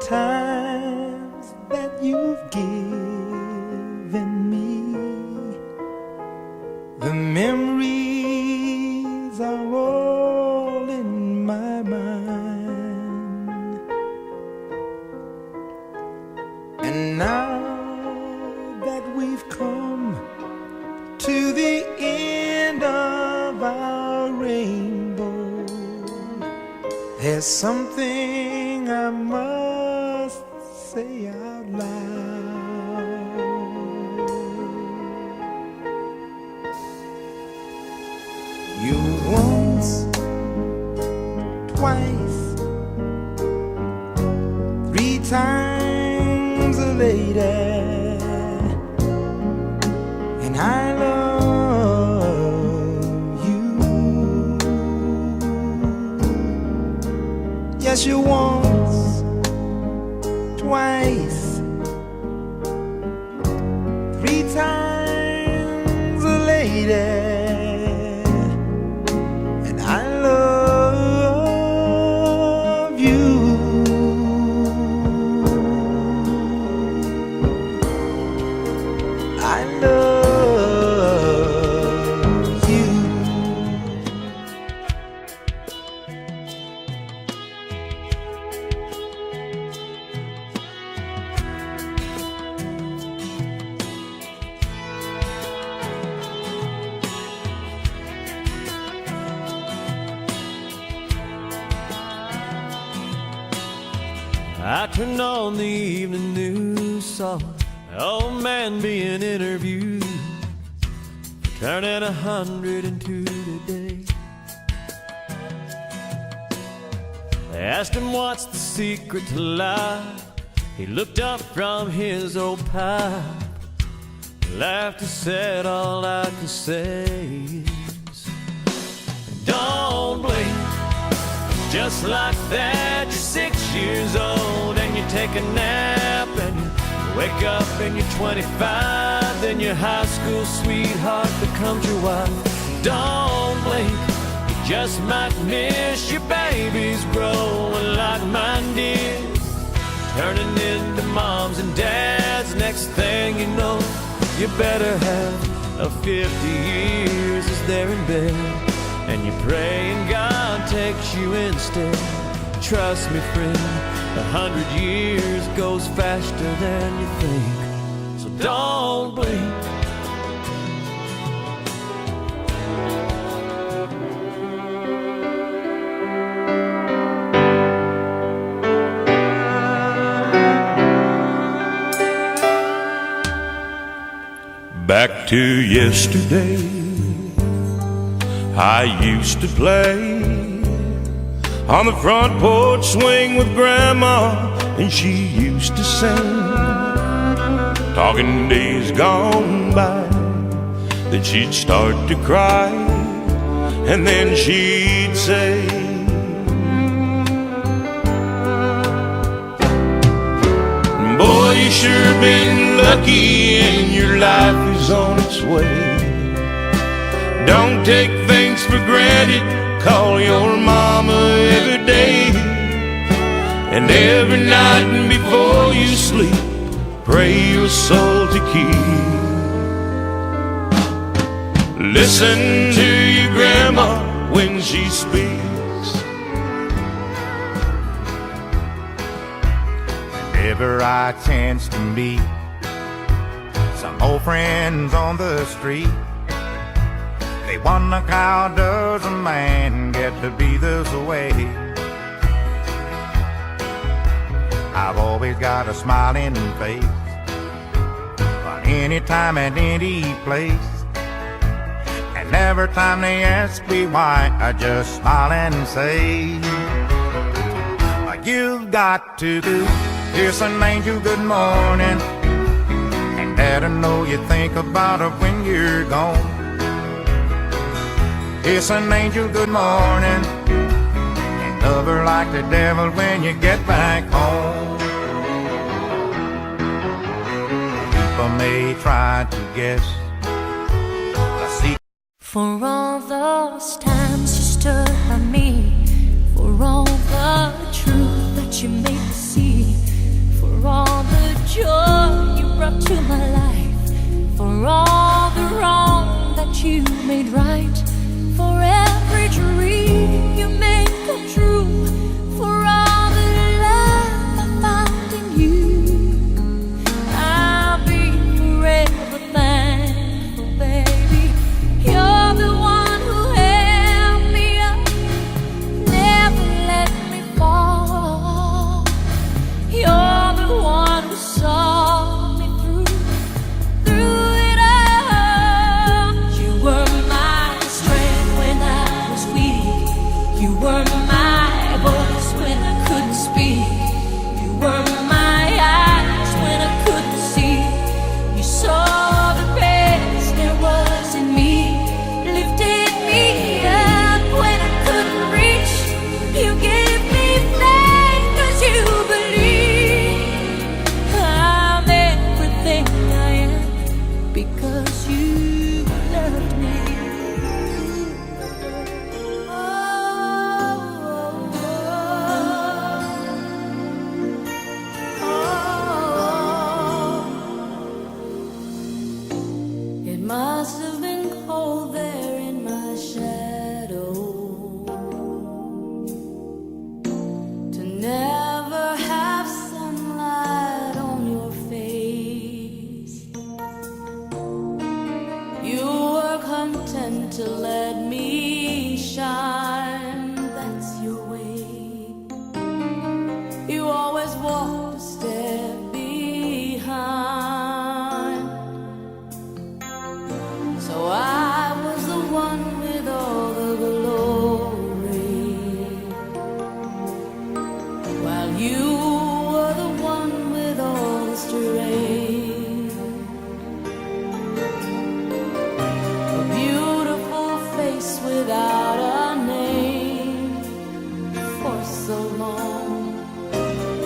times that you've given me. The memories are all in my mind. And now that we've come to the end of our rainbow, there's something I must say out loud. You once, twice, 3 times a lady, and I love you. Yes, you once, twice, 3 times a lady, and I love you. I love you. I turned on the evening news, saw an old man being interviewed for turning 102 today. They asked him what's the secret to life. He looked up from his old pipe, laughed and said, all I can say is, don't blink. Just like that, you're 6 years old and you take a nap and you wake up and you're 25. Then your high school sweetheart becomes your wife. Don't blink, you just might miss your babies growing like mine did, turning into moms and dads. Next thing you know, you better have a 50 years as they're in bed, and you pray and God takes you instead. Trust me, friend, 100 years goes faster than you think. So don't blink. Back to yesterday, I used to play on the front porch swing with Grandma, and she used to sing, talking days gone by. Then she'd start to cry, and then she'd say, boy, you sure been lucky and your life is on its way. Don't take things for granted, call your mama every day, and every night and before you sleep, pray your soul to keep. Listen to your grandma when she speaks. Whenever I chance to meet some old friends on the street, they wonder how does a man get to be this way. I've always got a smiling face, but anytime and any place, and every time they ask me why, I just smile and say, you've got to kiss an angel good morning, and let her know you think about her when you're gone. Kiss an angel good morning, and love her like the devil when you get back home. People may try to guess the secret. For all those times you stood by me, for all the truth that you made me see, joy you brought to my life, for all the wrong that you made right, for every dream you made come true, for all the love I found in you. I'll be forever thankful, baby. You're the one who held me up, never let me fall. You're the one who saw me through it all. You were my strength when I was weak. You were my voice when I couldn't speak. You were my eyes when I couldn't see. You saw the best there was in me, lifted me up when I couldn't reach. You gave me faith 'cause you believe I'm everything I am because you loved me. It must have been cold there in my shadow to never have sunlight on your face. You were content to let me shine, that's your way. You always walked a step behind. So I was the one with all the glory, while you were the one with all the strength. A beautiful face without a name for so long.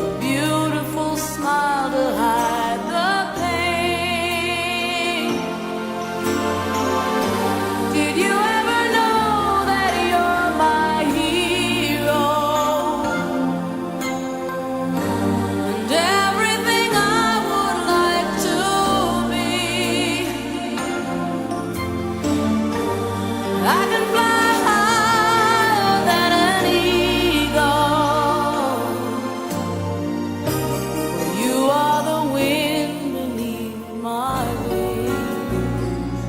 A beautiful smile to hide the pain. Did you ever know that you're my hero? And everything I would like to be. I can fly higher than an eagle. You are the wind beneath my wings.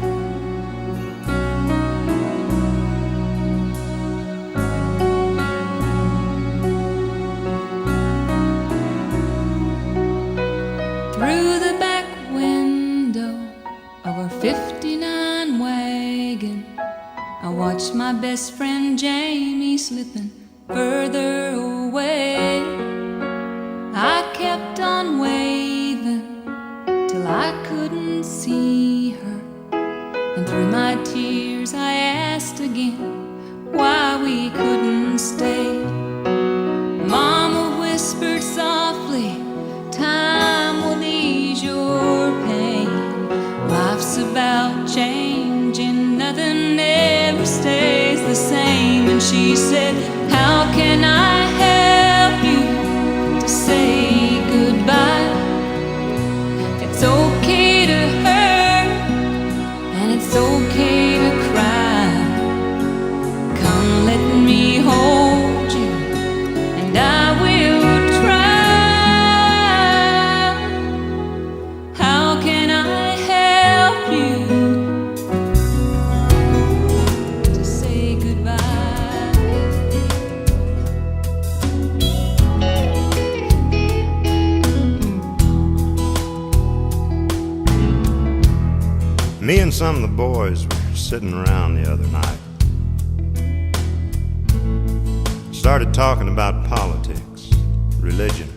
Through the back window of our 59 wagon, I watched my best friend Jamie slipping further away. I kept on waving till I couldn't see her, and through my tears I asked again why we couldn't stay. Mama whispered softly, time will ease your pain. Life's about changing, nothing ever stays the same. And she said, how can I help you to say goodbye? It's okay to hurt, and it's okay to cry. Come, let me hold you, and I will try. How can I help you to say goodbye? Me and some of the boys were sitting around the other night. Started talking about politics, religion,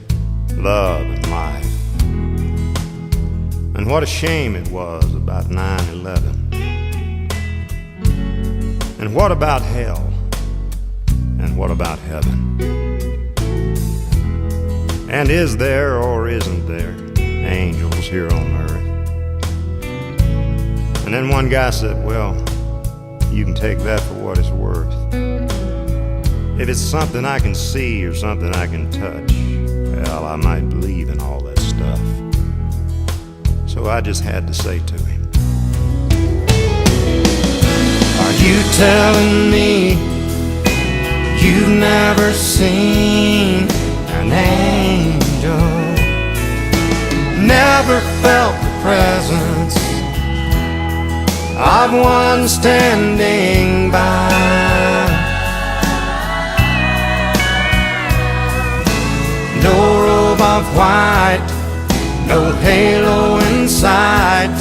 love, and life. And what a shame it was about 9/11. And what about hell? And what about heaven? And is there or isn't there angels here on earth? And then one guy said, well, you can take that for what it's worth. If it's something I can see or something I can touch, well, I might believe in all that stuff. So I just had to say to him, are you telling me you've never seen an angel, never felt the presence of one standing by? No robe of white, no halo in sight,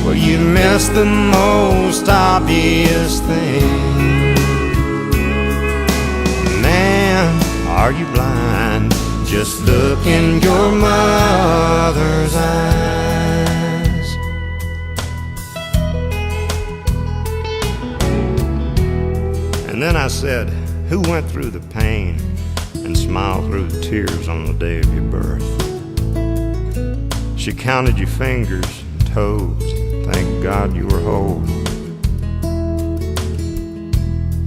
well, you missed the most obvious thing. Man, are you blind? Just look in your mother's eyes. And then I said, who went through the pain and smiled through the tears on the day of your birth? She counted your fingers and toes. Thank God you were whole.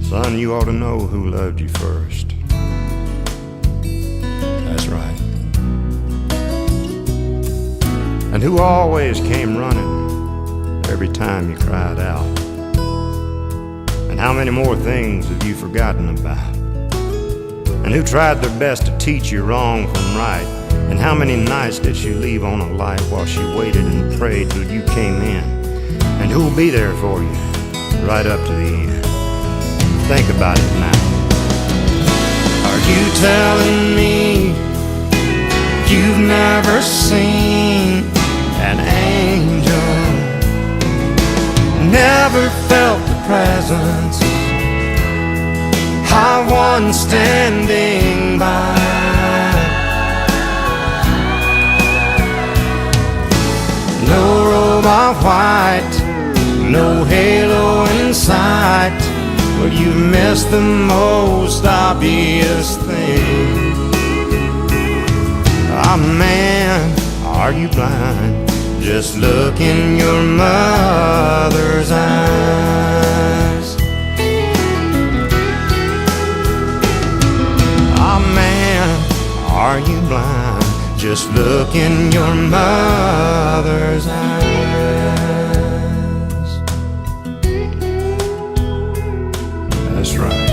Son, you ought to know who loved you first. That's right. And who always came running every time you cried out. And how many more things have you forgotten about? And who tried their best to teach you wrong from right? And how many nights did she leave on a light while she waited and prayed till you came in? And who'll be there for you right up to the end? Think about it now. Are you telling me you've never seen an angel, never felt the presence of one standing by? No robe of white, no halo in sight, well, you missed the most obvious thing. Ah, man, are you blind? Just look in your mother's eyes. Ah, man, are you blind? Just look in your mother's eyes. That's right.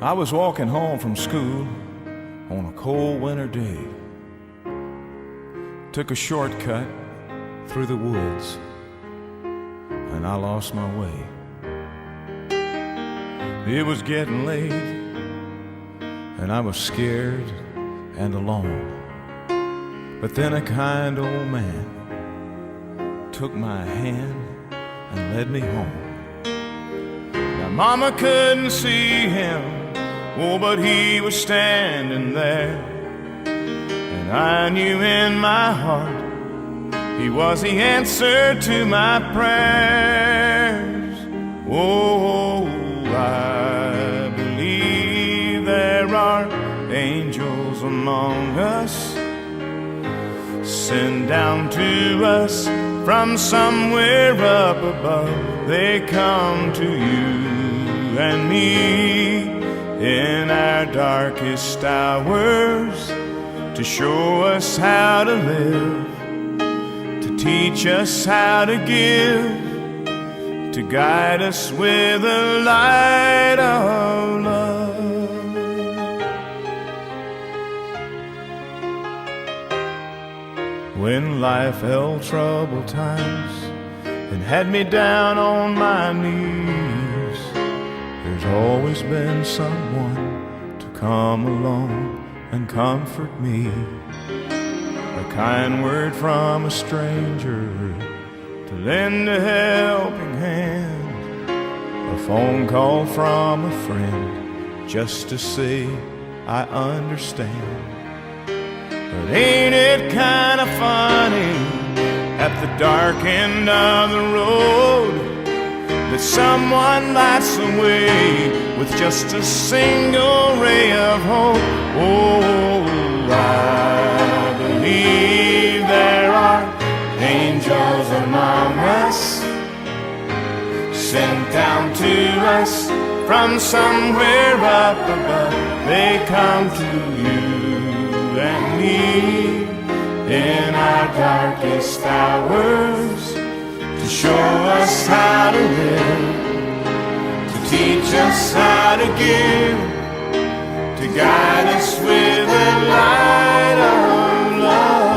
I was walking home from school on a cold winter day. Took a shortcut through the woods, and I lost my way. It was getting late, and I was scared and alone. But then a kind old man took my hand and led me home. Now Mama couldn't see him, oh, but he was standing there, and I knew in my heart he was the answer to my prayers. Oh, angels among us, sent down to us from somewhere up above. They come to you and me in our darkest hours to show us how to live, to teach us how to give, to guide us with the light of love. When life held troubled times and had me down on my knees, there's always been someone to come along and comfort me. A kind word from a stranger to lend a helping hand, a phone call from a friend just to say I understand. But ain't it kind of funny at the dark end of the road that someone lights the way with just a single ray of hope? Oh, I believe there are angels among us, sent down to us from somewhere up above. They come to you and me in our darkest hours to show us how to live, to teach us how to give, to guide us with the light of love.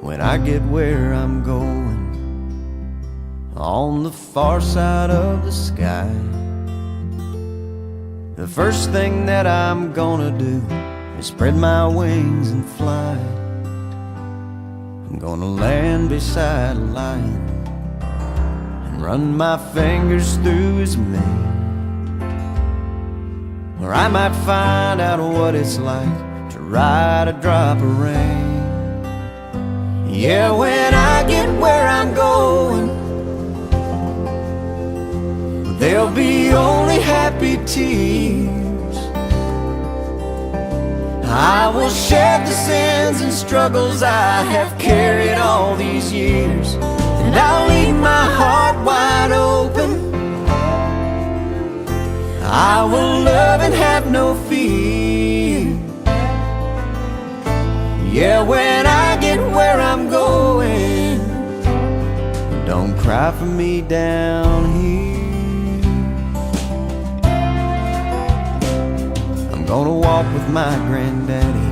When I get where I'm going, on the far side of the sky, the first thing that I'm gonna do is spread my wings and fly. I'm gonna land beside a lion and run my fingers through his mane, where I might find out what it's like to ride a drop of rain. Yeah, when I get where I'm going, there'll be only happy tears. I will shed the sins and struggles I have carried all these years, and I'll leave my heart wide open. I will love and have no fear. Yeah, when I get where I'm going, don't cry for me down here. I'm gonna walk with my granddaddy,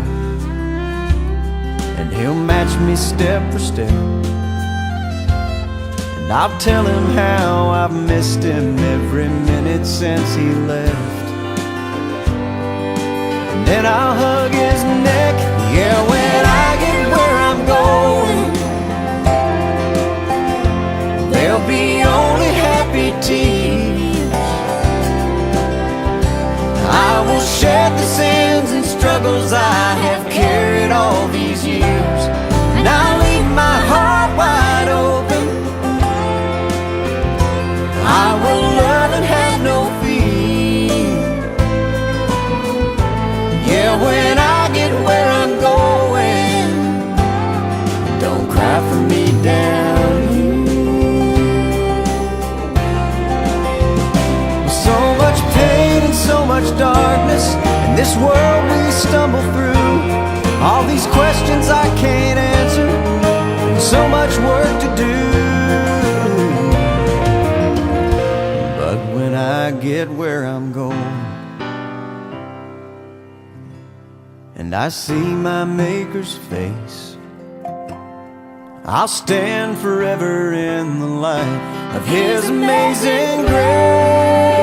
and he'll match me step for step, and I'll tell him how I've missed him every minute since he left. And then I'll hug his neck. Yeah, when I get where I'm going, there'll be only happy tears. I will shed the sins and struggles I have carried all these years, and I'll leave my heart wide open. I will love and have no fear. Yeah, when I get where I'm going, don't cry for me down here. So much pain and so much darkness in this world we stumble through. All these questions I can't answer, and so much work to do. But when I get where I'm going, and I see my Maker's face, I'll stand forever in the light of His amazing grace.